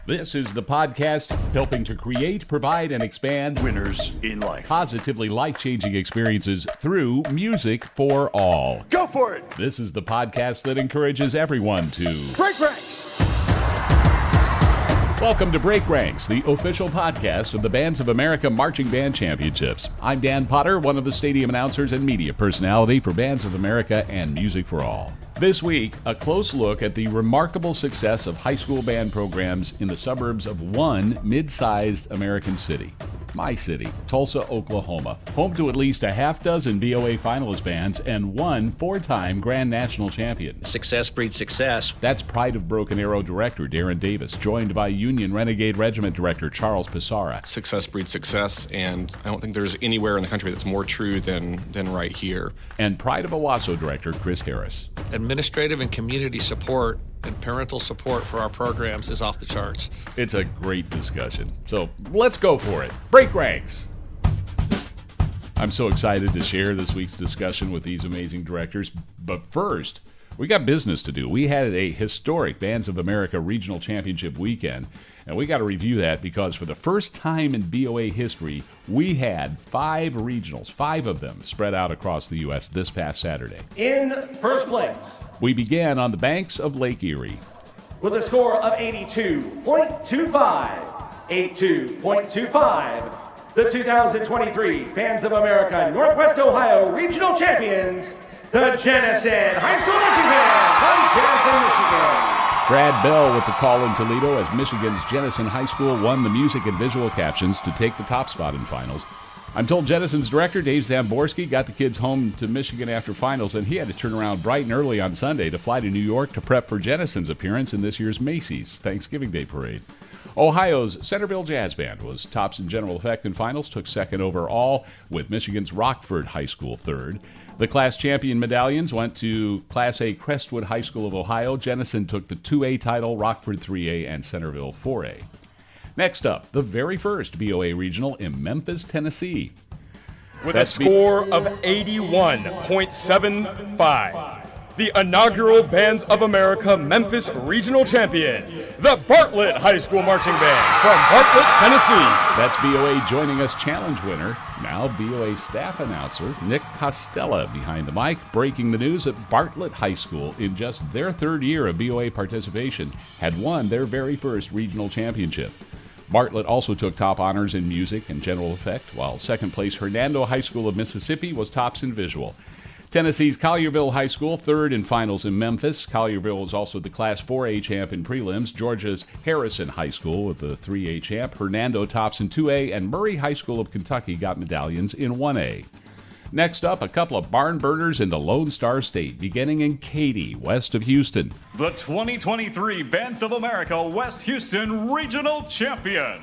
This is the podcast helping to create, provide, and expand winners in life. Positively life-changing experiences through music for all. Go for it! This is the podcast that encourages everyone to break ranks. Welcome to Break Ranks, the official podcast of the Bands of America Marching Band Championships. I'm Dan Potter, one of the stadium announcers and media personality for Bands of America and Music for All. This week, a close look at the remarkable success of high school band programs in the suburbs of one mid-sized American city. My city, Tulsa, Oklahoma, home to at least a half dozen BOA finalist bands and one four-time Grand National champion. Success breeds success. That's Pride of Broken Arrow director Darrin Davis, joined by Union Renegade Regiment director Charles Pisarra. Success breeds success, and I don't think there's anywhere in the country that's more true than right here. And Pride of Owasso director Chris Harris. Administrative and community support and parental support for our programs is off the charts. It's a great discussion. So let's go for it. Break ranks. I'm so excited to share this week's discussion with these amazing directors. But first, we got business to do. We had a historic Bands of America Regional Championship weekend, and we got to review that because for the first time in BOA history, we had 5 regionals, 5 of them spread out across the U.S. this past Saturday. In first place, we began on the banks of Lake Erie with a score of 82.25, the 2023 Bands of America Northwest Ohio Regional Champions, the Jenison High School Marching Band from Jenison, Michigan. Brad Bell with the call in Toledo as Michigan's Jenison High School won the music and visual captions to take the top spot in finals. I'm told Jenison's director, Dave Zamborski, got the kids home to Michigan after finals, and he had to turn around bright and early on Sunday to fly to New York to prep for Jenison's appearance in this year's Macy's Thanksgiving Day Parade. Ohio's Centerville Jazz Band was tops in general effect in finals, took second overall, with Michigan's Rockford High School third. The class champion medallions went to Class A Crestwood High School of Ohio. Jenison took the 2A title, Rockford 3A, and Centerville 4A. Next up, the very first BOA regional in Memphis, Tennessee. With a score of 81.75. The inaugural Bands of America Memphis Regional Champion, the Bartlett High School Marching Band from Bartlett, Tennessee. That's BOA joining us challenge winner, now BOA staff announcer Nick Costella behind the mic, breaking the news that Bartlett High School, in just their third year of BOA participation, had won their very first regional championship. Bartlett also took top honors in music and general effect, while second place Hernando High School of Mississippi was tops in visual. Tennessee's Collierville High School, third in finals in Memphis. Collierville was also the Class 4A champ in prelims. Georgia's Harrison High School with the 3A champ. Hernando tops in 2A, and Murray High School of Kentucky got medallions in 1A. Next up, a couple of barn burners in the Lone Star State, beginning in Katy, west of Houston. The 2023 Bands of America West Houston Regional Champion,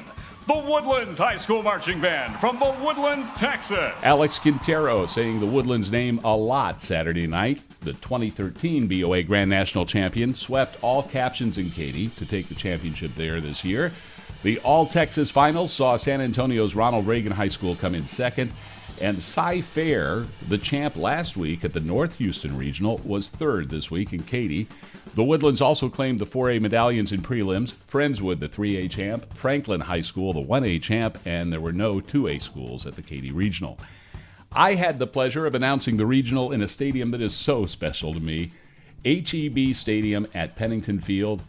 the Woodlands High School Marching Band from the Woodlands, Texas. Alex Quintero saying the Woodlands name a lot Saturday night. The 2013 BOA Grand National Champion swept all captions in Katy to take the championship there this year. The All-Texas Finals saw San Antonio's Ronald Reagan High School come in second. And Cy Fair, the champ last week at the North Houston Regional, was third this week in Katy. The Woodlands also claimed the 4A medallions in prelims. Friendswood, the 3A champ. Franklin High School, the 1A champ. And there were no 2A schools at the Katy Regional. I had the pleasure of announcing the regional in a stadium that is so special to me. HEB Stadium at Pennington Field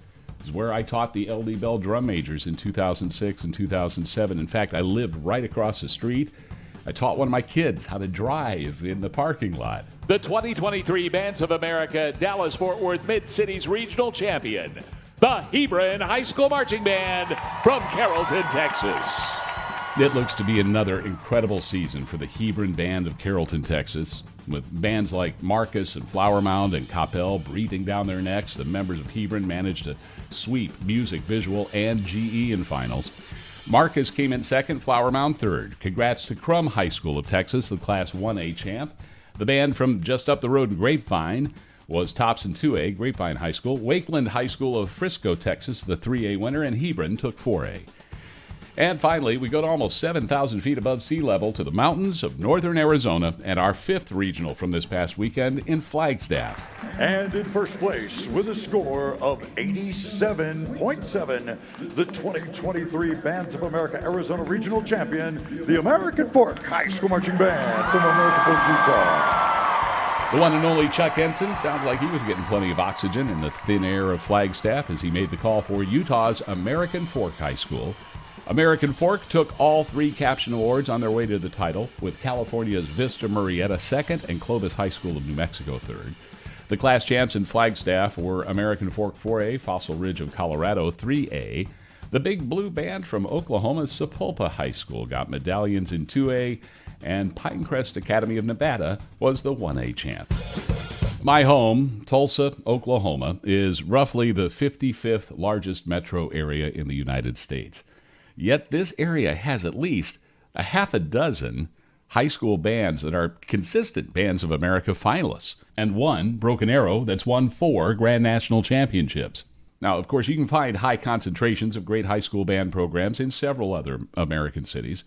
is where I taught the LD Bell drum majors in 2006 and 2007. In fact, I lived right across the street. I taught one of my kids how to drive in the parking lot. The 2023 Bands of America Dallas-Fort Worth Mid-Cities Regional Champion, the Hebron High School Marching Band from Carrollton, Texas. It looks to be another incredible season for the Hebron Band of Carrollton, Texas. With bands like Marcus and Flower Mound and Coppell breathing down their necks, the members of Hebron managed to sweep music, visual, and GE in finals. Marcus came in second, Flower Mound third. Congrats to Crum High School of Texas, the Class 1A champ. The band from just up the road in Grapevine was tops in 2A, Grapevine High School. Wakeland High School of Frisco, Texas, the 3A winner, and Hebron took 4A. And finally, we go to almost 7,000 feet above sea level to the mountains of northern Arizona and our 5th regional from this past weekend in Flagstaff. And in first place with a score of 87.7, the 2023 Bands of America Arizona Regional Champion, the American Fork High School Marching Band from Americanburg, Utah. The one and only Chuck Ensign sounds like he was getting plenty of oxygen in the thin air of Flagstaff as he made the call for Utah's American Fork High School. American Fork took all 3 caption awards on their way to the title, with California's Vista Murrieta 2nd and Clovis High School of New Mexico 3rd. The class champs in Flagstaff were American Fork 4A, Fossil Ridge of Colorado 3A. The Big Blue Band from Oklahoma's Sapulpa High School got medallions in 2A, and Pinecrest Academy of Nevada was the 1A champ. My home, Tulsa, Oklahoma, is roughly the 55th largest metro area in the United States. Yet this area has at least a half a dozen high school bands that are consistent Bands of America finalists, and one, Broken Arrow, that's won 4 Grand National Championships. Now, of course, you can find high concentrations of great high school band programs in several other American cities,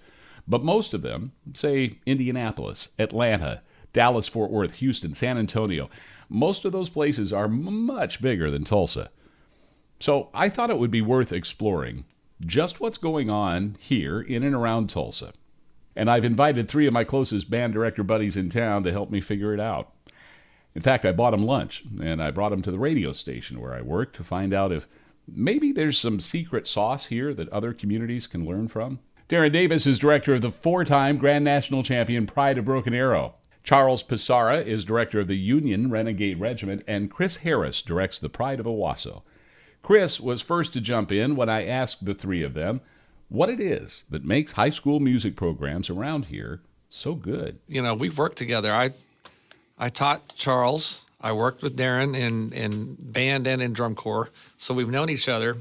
but most of them, say Indianapolis, Atlanta, Dallas, Fort Worth, Houston, San Antonio, most of those places are much bigger than Tulsa. So I thought it would be worth exploring just what's going on here in and around Tulsa. And I've invited 3 of my closest band director buddies in town to help me figure it out. In fact, I bought them lunch, and I brought them to the radio station where I work to find out if maybe there's some secret sauce here that other communities can learn from. Darrin Davis is director of the 4-time Grand National Champion Pride of Broken Arrow. Charles Pisarra is director of the Union Renegade Regiment, and Chris Harris directs the Pride of Owasso. Chris was first to jump in when I asked the 3 of them what it is that makes high school music programs around here so good. You know, we've worked together. I taught Charles. I worked with Darrin in band and in drum corps, so we've known each other.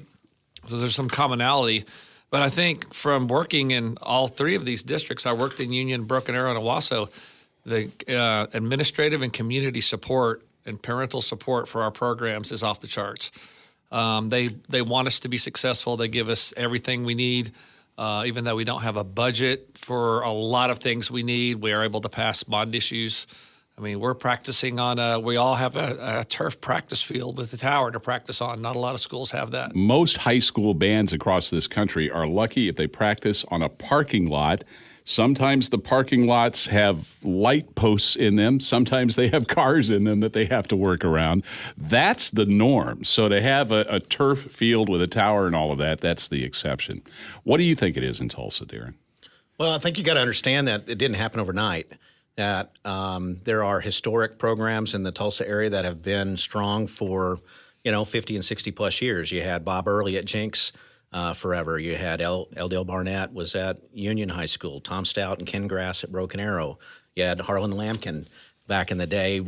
So there's some commonality. But I think from working in all 3 of these districts, I worked in Union, Broken Arrow, and Owasso, the administrative and community support and parental support for our programs is off the charts. They want us to be successful. They give us everything we need. Even though we don't have a budget for a lot of things we need, we are able to pass bond issues. I mean, we're practicing on we all have a turf practice field with a tower to practice on. Not a lot of schools have that. Most high school bands across this country are lucky if they practice on a parking lot. Sometimes the parking lots have light posts in them. Sometimes they have cars in them that they have to work around. That's the norm. So to have a turf field with a tower and all of that, that's the exception. What do you think it is in Tulsa, Darrin? Well, I think you got to understand that it didn't happen overnight. That there are historic programs in the Tulsa area that have been strong for, 50 and 60 plus years. You had Bob Early at Jinx forever. You had L. Dale Barnett was at Union High School. Tom Stout and Ken Grass at Broken Arrow. You had Harlan Lampkin back in the day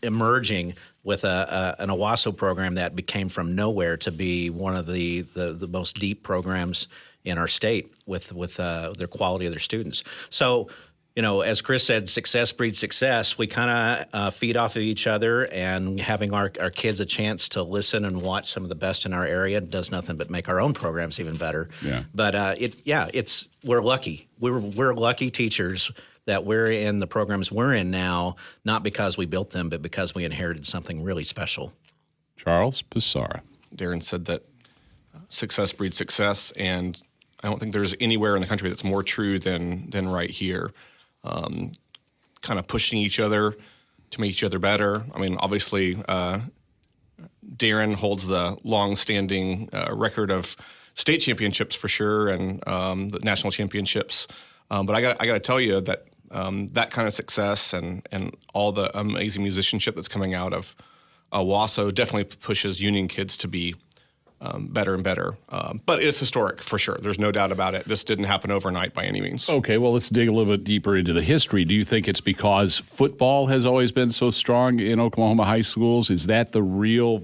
emerging with an Owasso program that became from nowhere to be one of the most deep programs in our state with their quality of their students. So, as Chris said, success breeds success. We kind of feed off of each other, and having our kids a chance to listen and watch some of the best in our area does nothing but make our own programs even better. Yeah. But we're lucky. We're lucky teachers that we're in the programs we're in now, not because we built them, but because we inherited something really special. Charles Pisarra. Darrin said that success breeds success, and I don't think there's anywhere in the country that's more true than right here. Kind of pushing each other to make each other better. I mean, obviously, Darrin holds the long-standing record of state championships for sure, and the national championships. But I got to tell you that that kind of success and all the amazing musicianship that's coming out of Owasso definitely pushes Union kids to be better and better. But it's historic for sure. There's no doubt about it. This didn't happen overnight by any means. Okay, well, let's dig a little bit deeper into the history. Do you think it's because football has always been so strong in Oklahoma high schools? Is that the real,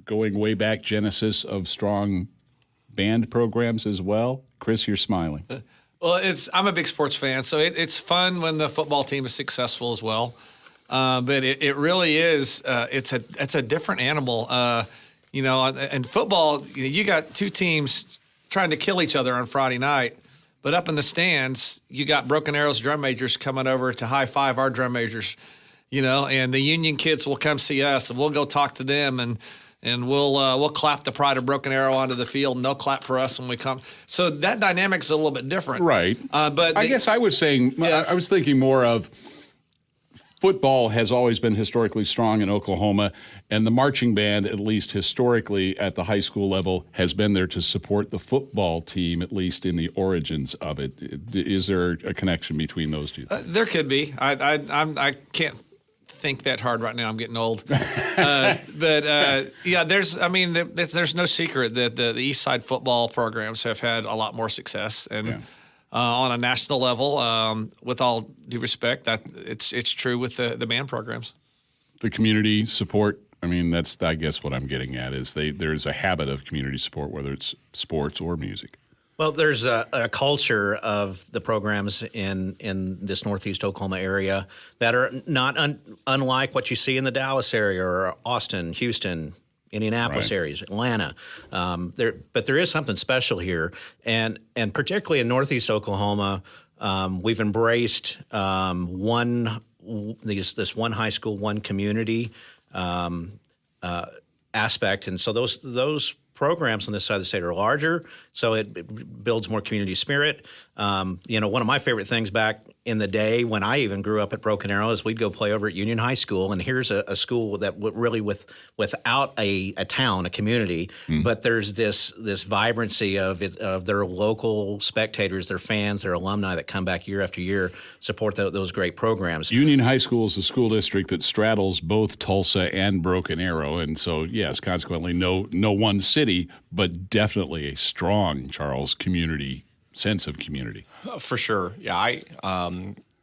going way back, genesis of strong band programs as well? Chris, you're smiling. Well, I'm a big sports fan, so it's fun when the football team is successful as well. But it really is. It's a different animal. In football, you got 2 teams trying to kill each other on Friday night. But up in the stands, you got Broken Arrow's drum majors coming over to high five our drum majors, and the Union kids will come see us, and we'll go talk to them, and we'll clap the pride of Broken Arrow onto the field, and they'll clap for us when we come. So that dynamic's a little bit different, right? But I guess I was saying, I was thinking more of football has always been historically strong in Oklahoma, and the marching band, at least historically at the high school level, has been there to support the football team, at least in the origins of it. Is there a connection between those two? There could be. I can't think that hard right now. I'm getting old. But there's no secret that the East Side football programs have had a lot more success, and on a national level, with all due respect, that it's true with the band programs. The community support. I mean, that's, I guess, what I'm getting at is there's a habit of community support, whether it's sports or music. Well, there's a culture of the programs in this Northeast Oklahoma area that are not unlike what you see in the Dallas area or Austin, Houston, Indianapolis areas, Atlanta. But there is something special here, and particularly in Northeast Oklahoma, we've embraced this one high school, one community aspect, and so those programs on this side of the state are larger, so it builds more community spirit. One of my favorite things back in the day when I even grew up at Broken Arrow is we'd go play over at Union High School, and here's a school that really without a town, a community, but there's this vibrancy of their local spectators, their fans, their alumni that come back year after year, support those great programs. Union High School is a school district that straddles both Tulsa and Broken Arrow, and so yes, consequently, no one city, but definitely a strong, Charles, community sense of community. For sure. Yeah,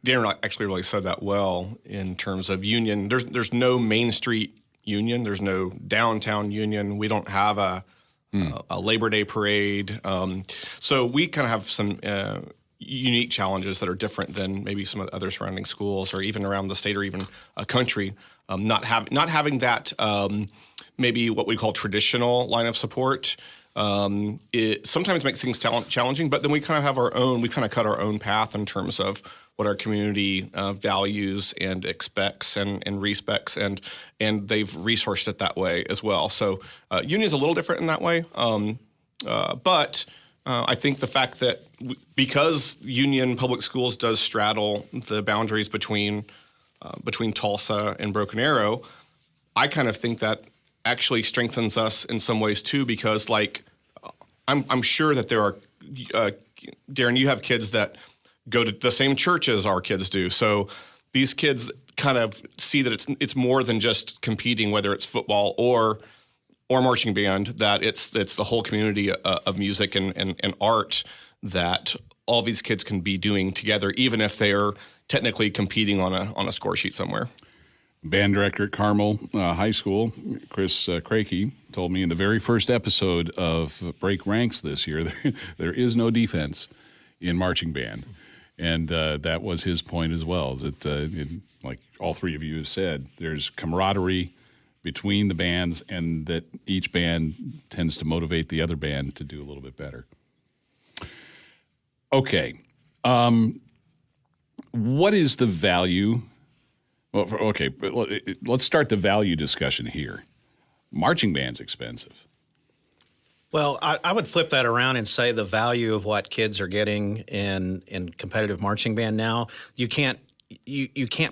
Darrin actually really said that well in terms of Union. There's no Main Street Union. There's no downtown Union. We don't have a Labor Day parade. So we kind of have some unique challenges that are different than maybe some of the other surrounding schools or even around the state or even a country. Not having that maybe what we call traditional line of support. It sometimes makes things challenging, but then we kind of have our own, we kind of cut our own path in terms of what our community values and expects and respects, and they've resourced it that way as well. So Union is a little different in that way, but I think the fact that because Union Public Schools does straddle the boundaries between Tulsa and Broken Arrow, I kind of think that actually strengthens us in some ways too, because I'm sure that there are, Darrin, you have kids that go to the same church as our kids do. So these kids kind of see that it's more than just competing, whether it's football or marching band, that it's the whole community of music and art that all these kids can be doing together, even if they are technically competing on a score sheet somewhere. Band director at Carmel High School, Chris Krakey, told me in the very first episode of Break Ranks this year, there is no defense in marching band. And that was his point as well, that like all three of you have said, there's camaraderie between the bands and that each band tends to motivate the other band to do a little bit better. Okay. What is the value? Well, okay, let's start the value discussion here. Marching band's expensive. Well, I would flip that around and say the value of what kids are getting in competitive marching band now, you can't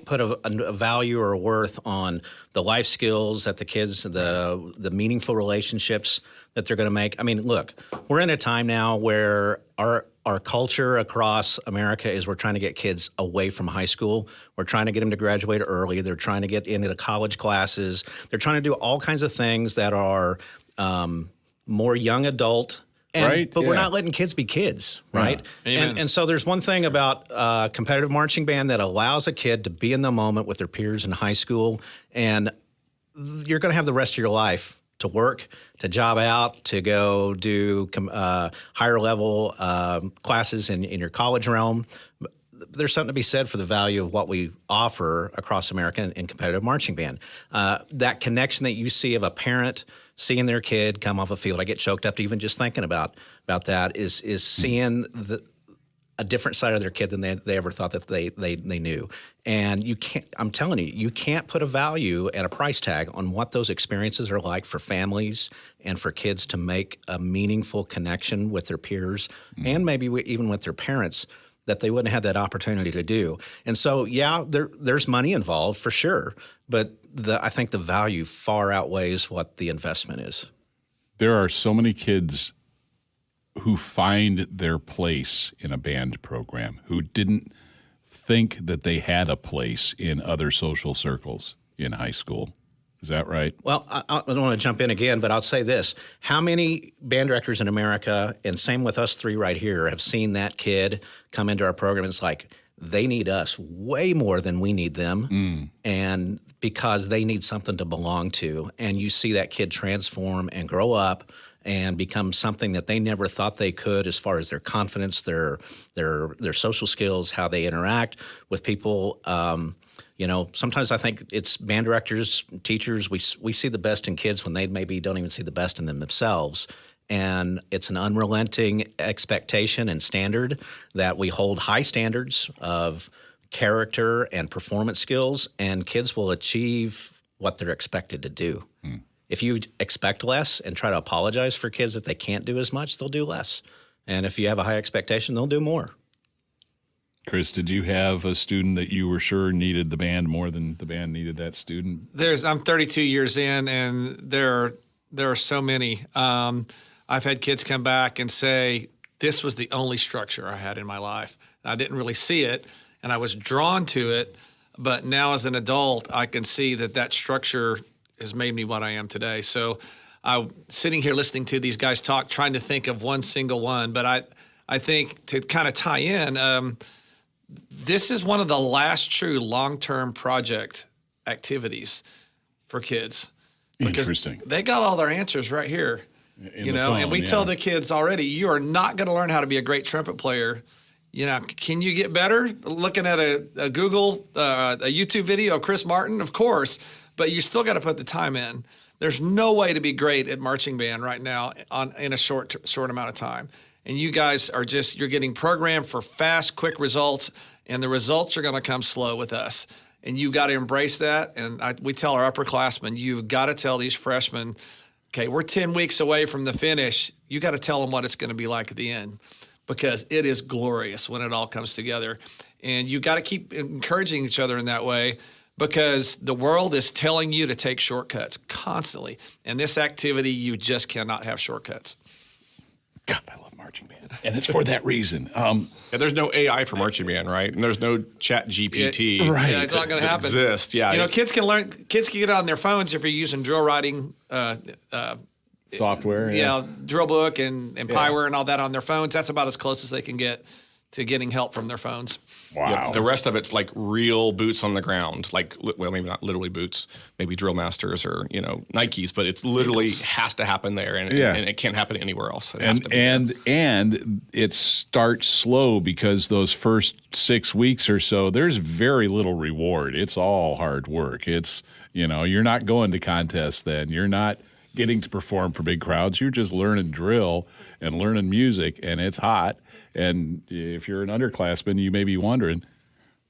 put a value or a worth on the life skills that the kids, the meaningful relationships that they're going to make. I mean, look, we're in a time now where our culture across America is we're trying to get kids away from high school. We're trying to get them to graduate early. They're trying to get into college classes. They're trying to do all kinds of things that are more young adult. But we're not letting kids be kids, right? Yeah. And so there's one thing about competitive marching band that allows a kid to be in the moment with their peers in high school, and you're going to have the rest of your life to work, to job out, to go do higher level classes in your college realm. There's something to be said for the value of what we offer across America in competitive marching band. That connection that you see of a parent seeing their kid come off a field. I get choked up even just thinking about that. Is seeing a different side of their kid than they ever thought that they knew. And you can't. I'm telling you can't put a value and a price tag on what those experiences are like for families and for kids to make a meaningful connection with their peers and maybe even with their parents that they wouldn't have that opportunity to do. And so, yeah, there's money involved for sure, but I think the value far outweighs what the investment is. There are so many kids who find their place in a band program, who didn't think that they had a place in other social circles in high school. Is that right? Well, I don't want to jump in again, but I'll say this. How many band directors in America, and same with us three right here, have seen that kid come into our program and it's like, they need us way more than we need them, and because they need something to belong to. And you see that kid transform and grow up and become something that they never thought they could as far as their confidence, their social skills, how they interact with people. Sometimes I think it's band directors, teachers, we see the best in kids when they maybe don't even see the best in them themselves. And it's an unrelenting expectation and standard that we hold high standards of character and performance skills, and kids will achieve what they're expected to do. If you expect less and try to apologize for kids that they can't do as much, they'll do less. And if you have a high expectation, they'll do more. Chris, did you have a student that you were sure needed the band more than the band needed that student? I'm 32 years in, and there are so many. I've had kids come back and say, this was the only structure I had in my life. I didn't really see it, and I was drawn to it. But now as an adult, I can see that structure has made me what I am today. So I'm sitting here listening to these guys talk, trying to think of one single one. But I think to kind of tie in, this is one of the last true long-term project activities for kids. Interesting. They got all their answers right here. And we tell the kids already, you are not going to learn how to be a great trumpet player. Can you get better? Looking at a Google, a YouTube video of Chris Martin, of course, but you still got to put the time in. There's no way to be great at marching band right now in a short amount of time. And you guys are you're getting programmed for fast, quick results, and the results are going to come slow with us. And you got to embrace that. And we tell our upperclassmen, you've got to tell these freshmen, okay, we're 10 weeks away from the finish. You got to tell them what it's going to be like at the end, because it is glorious when it all comes together. And you got to keep encouraging each other in that way, because the world is telling you to take shortcuts constantly. And this activity, you just cannot have shortcuts. God, I love marching band. And it's for that reason. There's no AI for marching band, right? And there's no chat GPT. Right. Yeah, it's not going to happen. Exist. Yeah. Kids can get it on their phones if you're using drill writing software. Drill book and Pyware and all that on their phones. That's about as close as they can get to getting help from their phones. Wow. Yeah, the rest of it's like real boots on the ground, maybe not literally boots, maybe Drill Masters or Nikes, but it's literally has to happen there, and it can't happen anywhere else. And it starts slow, because those first 6 weeks or so, there's very little reward. It's all hard work. It's you're not going to contests then. You're not getting to perform for big crowds. You're just learning drill and learning music, and it's hot. And if you're an underclassman, you may be wondering,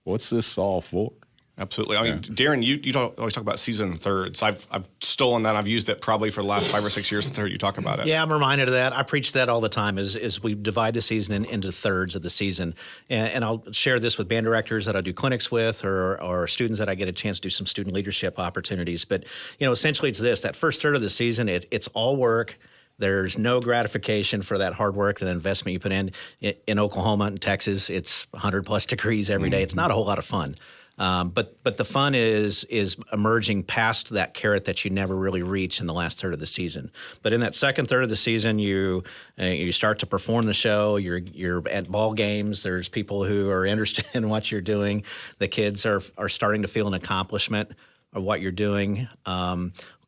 what's this all for? Absolutely. I mean, Darrin, you always talk about season thirds. I've stolen that. I've used it probably for the last 5 or 6 years since I heard you talk about it. Yeah, I'm reminded of that. I preach that all the time is we divide the season into thirds of the season. And I'll share this with band directors that I do clinics with or students that I get a chance to do some student leadership opportunities. But, essentially it's this. That first third of the season, it's all work. There's no gratification for that hard work, that investment you put in Oklahoma and Texas. It's 100+ degrees every day. It's not a whole lot of fun. But the fun is emerging past that carrot that you never really reach in the last third of the season. But in that second third of the season, you start to perform the show. You're at ball games. There's people who are interested in what you're doing. The kids are starting to feel an accomplishment of what you're doing.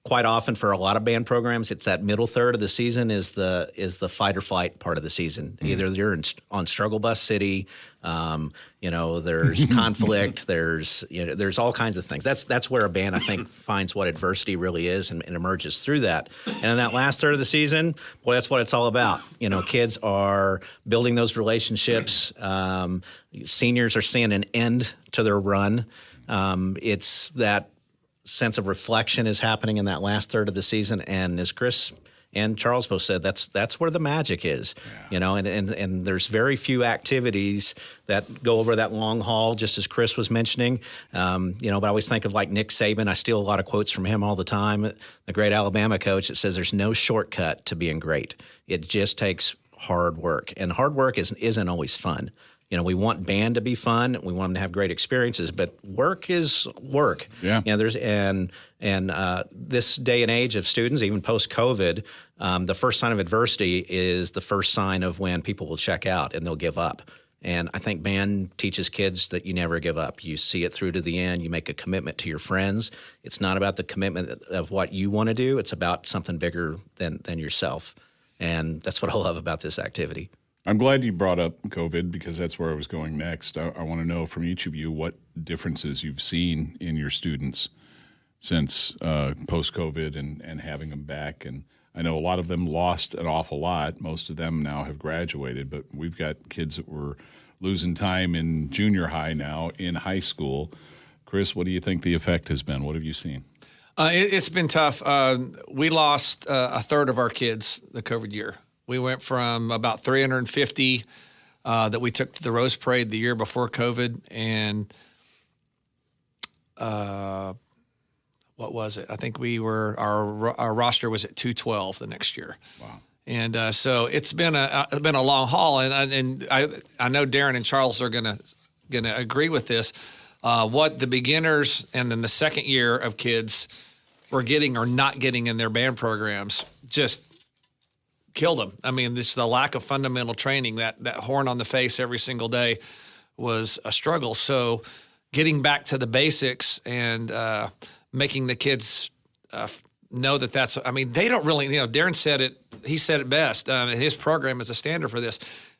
quite often for a lot of band programs, it's that middle third of the season is the fight or flight part of the season. Either you're on struggle bus city, there's conflict, there's all kinds of things. That's where a band, I think, finds what adversity really is and emerges through that. And in that last third of the season, boy, that's what it's all about. Kids are building those relationships. Seniors are seeing an end to their run. It's that sense of reflection is happening in that last third of the season, and as Chris and Charles both said, that's where the magic is. And there's very few activities that go over that long haul, just as Chris was mentioning. But I always think of like Nick Saban. I steal a lot of quotes from him all the time, the great Alabama coach that says there's no shortcut to being great. It just takes hard work, and hard work isn't always fun. We want band to be fun. We want them to have great experiences, but work is work. Yeah. This day and age of students, even post-COVID, the first sign of adversity is the first sign of when people will check out and they'll give up. And I think band teaches kids that you never give up. You see it through to the end. You make a commitment to your friends. It's not about the commitment of what you want to do. It's about something bigger than yourself. And that's what I love about this activity. I'm glad you brought up COVID because that's where I was going next. I want to know from each of you what differences you've seen in your students since post-COVID and having them back. And I know a lot of them lost an awful lot. Most of them now have graduated, but we've got kids that were losing time in junior high now in high school. Chris, what do you think the effect has been? What have you seen? It's been tough. We lost a third of our kids the COVID year. We went from about 350 that we took to the Rose Parade the year before COVID, and what was it? I think our roster was at 212 the next year. Wow! And so it's been a long haul, and I know Darrin and Charles are gonna agree with this. What the beginners and then the second year of kids were getting or not getting in their band programs just killed them. I mean, this the lack of fundamental training, that horn on the face every single day was a struggle. So getting back to the basics and making the kids know that's, I mean, they don't really, Darrin said it, he said it best. His program is a standard for this.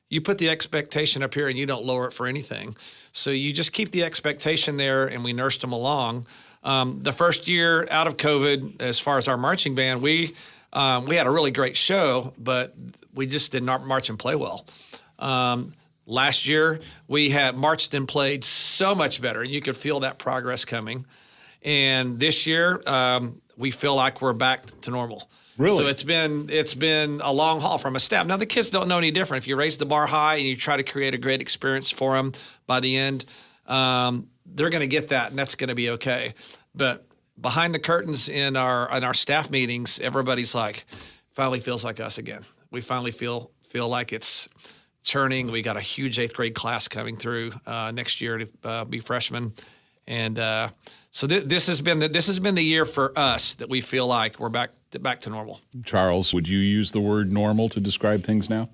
You put the expectation up here and you don't lower it for anything. So you just keep the expectation there, and we nursed them along. The first year out of COVID, as far as our marching band, we had a really great show, but we just did not march and play well. Last year, we had marched and played so much better, and you could feel that progress coming. And this year, we feel like we're back to normal. Really? So it's been a long haul from a staff. Now, the kids don't know any different. If you raise the bar high and you try to create a great experience for them, by the end, they're going to get that, and that's going to be okay. But behind the curtains in our staff meetings, everybody's like, finally feels like us again. We finally feel like it's churning. We got a huge 8th grade class coming through next year to be freshmen, and so this has been the year for us that we feel like we're back to normal. Charles, would you use the word normal to describe things now?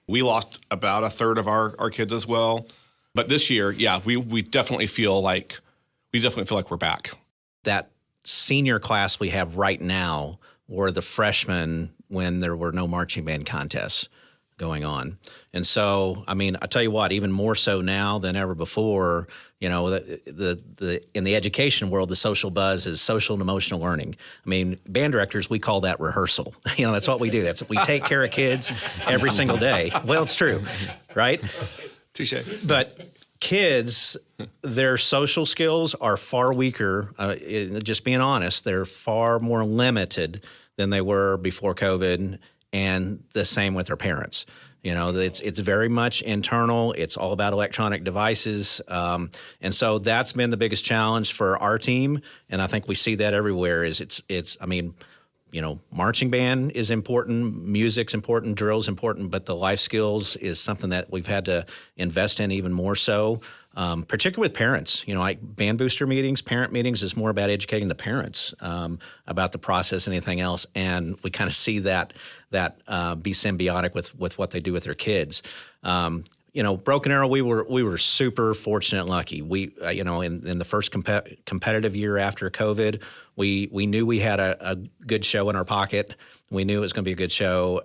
We lost about a third of our kids as well, but this year, yeah, we definitely feel like we're back. That senior class we have right now were the freshmen when there were no marching band contests going on. And so, I mean, I tell you what, even more so now than ever before, the in the education world, the social buzz is social and emotional learning. I mean, band directors, we call that rehearsal. That's what we do. We take care of kids every single day. Well, it's true, right? Touche. But kids, their social skills are far weaker. Just being honest, they're far more limited than they were before COVID, and the same with their parents. It's very much internal. It's all about electronic devices. And so that's been the biggest challenge for our team. And I think we see that everywhere marching band is important, music's important, drill's important, but the life skills is something that we've had to invest in even more so, particularly with parents. Like band booster meetings, parent meetings is more about educating the parents about the process and anything else. And we kind of see that be symbiotic with what they do with their kids. Broken Arrow, we were super fortunate and lucky. We, in the first competitive year after COVID, we knew we had a good show in our pocket. We knew it was going to be a good show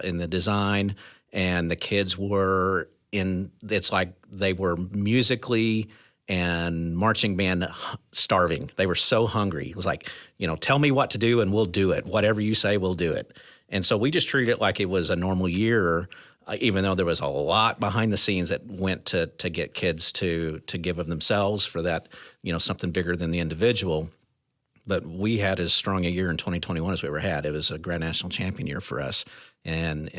in the design, and the kids were it's like they were musically and marching band starving. They were so hungry. It was like, tell me what to do and we'll do it. Whatever you say, we'll do it. And so we just treated it like it was a normal year, even though there was a lot behind the scenes that went to get kids to give of themselves for that, something bigger than the individual. But we had as strong a year in 2021 as we ever had. It was a Grand National Champion year for us, and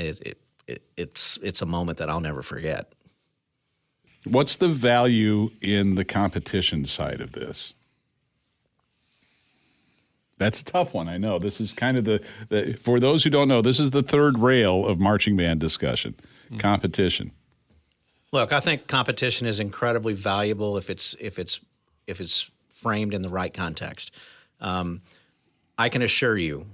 it's a moment that I'll never forget. What's the value in the competition side of this? That's a tough one. I know. This is kind of for those who don't know, this is the third rail of marching band discussion, competition. Look, I think competition is incredibly valuable if it's framed in the right context. I can assure you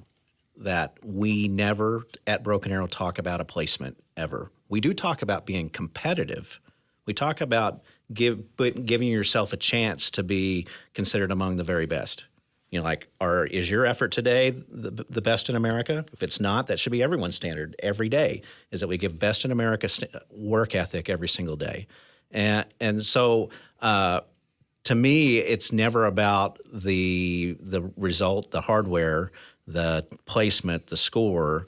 that we never at Broken Arrow talk about a placement ever. We do talk about being competitive. We talk about giving yourself a chance to be considered among the very best. Is your effort today the best in America? If it's not, that should be everyone's standard every day, is that we give best in America work ethic every single day. And so to me, it's never about the result, the hardware, the placement, the score.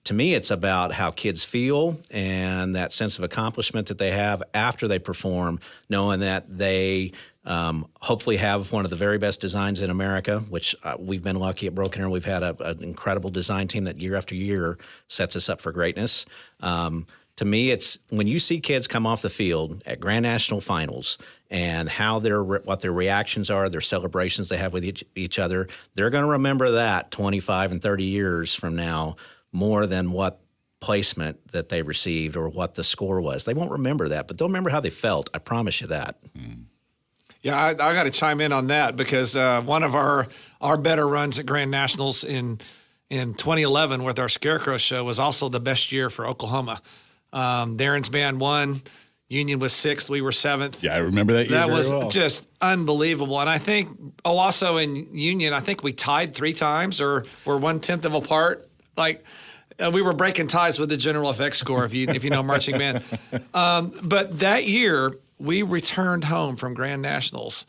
To me, it's about how kids feel and that sense of accomplishment that they have after they perform, knowing that they hopefully have one of the very best designs in America, which we've been lucky at Broken Arrow. We've had an incredible design team that year after year sets us up for greatness. To me, it's when you see kids come off the field at Grand National Finals and what their reactions are, their celebrations they have with each other, they're going to remember that 25 and 30 years from now more than what placement that they received or what the score was. They won't remember that, but they'll remember how they felt. I promise you that. Yeah, I got to chime in on that because one of our better runs at Grand Nationals in 2011 with our Scarecrow show was also the best year for Oklahoma. Darrin's band won. Union was 6th. We were 7th. Yeah, I remember that year. That was well. just unbelievable. And I think Owasso and Union, I think we tied 3 times or were 1/10 of apart. We were breaking ties with the general effects score, if you know marching band. But that year, we returned home from Grand Nationals,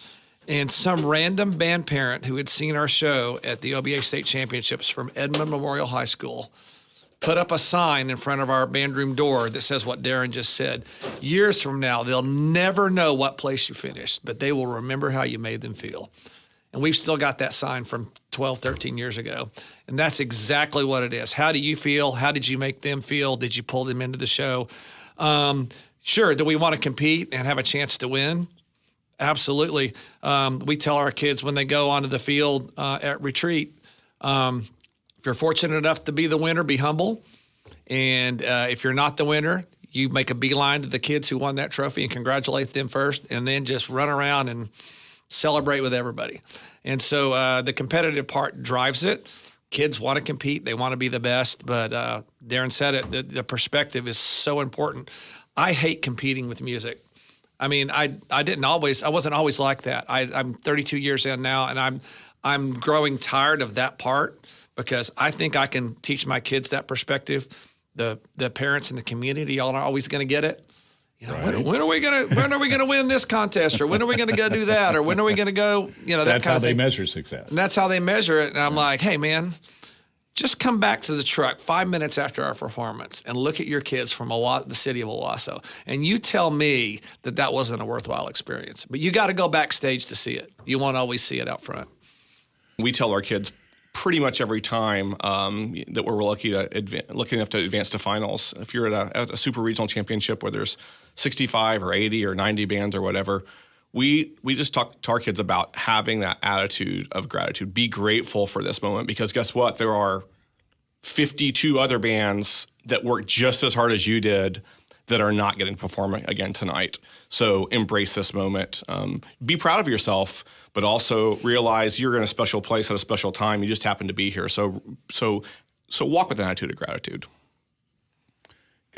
and some random band parent who had seen our show at the OBA State Championships from Edmond Memorial High School put up a sign in front of our band room door that says what Darrin just said. Years from now, they'll never know what place you finished, but they will remember how you made them feel. And we've still got that sign from 12, 13 years ago. And that's exactly what it is. How do you feel? How did you make them feel? Did you pull them into the show? Sure, do we want to compete and have a chance to win? Absolutely. We tell our kids when they go onto the field at retreat, if you're fortunate enough to be the winner, be humble. And if you're not the winner, you make a beeline to the kids who won that trophy and congratulate them first, and then just run around and celebrate with everybody. And so the competitive part drives it. Kids want to compete. They want to be the best. But Darrin said it, the perspective is so important. I hate competing with music. I mean, I wasn't always like that. I'm 32 years in now, and I'm growing tired of that part because I think I can teach my kids that perspective. The parents in the community, y'all are always going to get it. Right. When are we gonna win this contest, or when are we gonna go do that, or when are we gonna go? That That's kind how of they thing. measure success. And that's how they measure it. And I'm like, hey man, just come back to the truck 5 minutes after our performance and look at your kids from the city of Owasso, and you tell me that wasn't a worthwhile experience. But you got to go backstage to see it. You won't always see it out front. We tell our kids pretty much every time that we're lucky enough to advance to finals. If you're at a super regional championship where there's 65 or 80 or 90 bands or whatever, we just talk to our kids about having that attitude of gratitude. Be grateful for this moment, because guess what? There are 52 other bands that work just as hard as you did that are not getting to perform again tonight. So embrace this moment. Be proud of yourself, but also realize you're in a special place at a special time. You just happen to be here. So walk with an attitude of gratitude.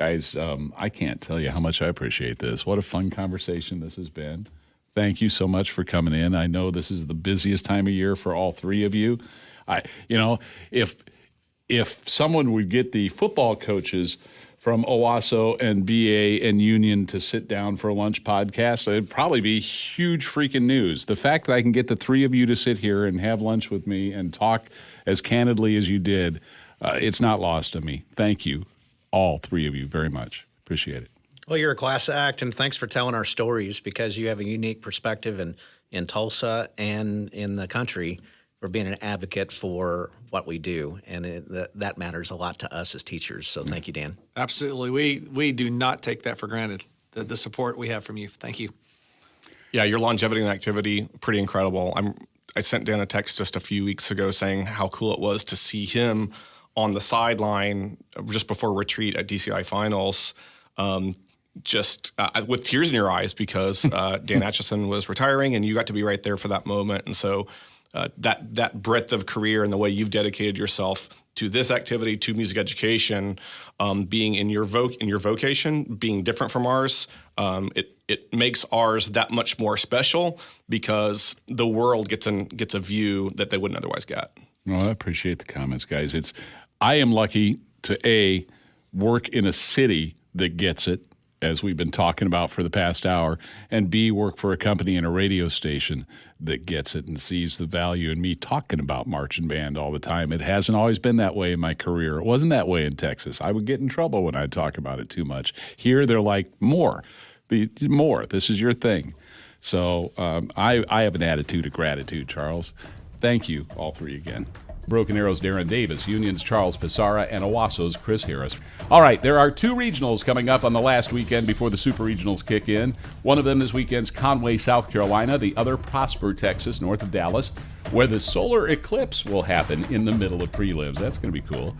Guys, I can't tell you how much I appreciate this. What a fun conversation this has been. Thank you so much for coming in. I know this is the busiest time of year for all three of you. If someone would get the football coaches from Owasso and BA and Union to sit down for a lunch podcast, it'd probably be huge freaking news. The fact that I can get the three of you to sit here and have lunch with me and talk as candidly as you did, it's not lost on me. Thank you, all three of you, very much. Appreciate it. Well, you're a class act, and thanks for telling our stories, because you have a unique perspective in Tulsa and in the country for being an advocate for what we do, and that matters a lot to us as teachers. So thank you, Dan. Absolutely. We do not take that for granted, the support we have from you. Thank you. Yeah, your longevity and activity, pretty incredible. I sent Dan a text just a few weeks ago saying how cool it was to see him on the sideline just before retreat at DCI finals, with tears in your eyes, because Dan Atchison was retiring and you got to be right there for that moment. And so that breadth of career and the way you've dedicated yourself to this activity, to music education, being in your vocation, being different from ours, it makes ours that much more special, because the world gets a view that they wouldn't otherwise get. Well, I appreciate the comments, guys. I am lucky to work in a city that gets it, as we've been talking about for the past hour, and B, work for a company and a radio station that gets it and sees the value in me talking about marching band all the time. It hasn't always been that way in my career. It wasn't that way in Texas. I would get in trouble when I talk about it too much. Here, they're like, more. This is your thing. So I have an attitude of gratitude, Charles. Thank you, all three again. Broken Arrow's Darrin Davis, Union's Charles Pisarra, and Owasso's Chris Harris. All right, there are two regionals coming up on the last weekend before the Super Regionals kick in. One of them this weekend's Conway, South Carolina. The other, Prosper, Texas, north of Dallas, where the solar eclipse will happen in the middle of prelims. That's going to be cool.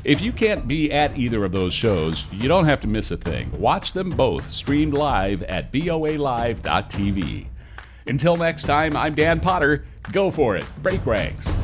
If you can't be at either of those shows, you don't have to miss a thing. Watch them both streamed live at boalive.tv. Until next time, I'm Dan Potter. Go for it. Break ranks.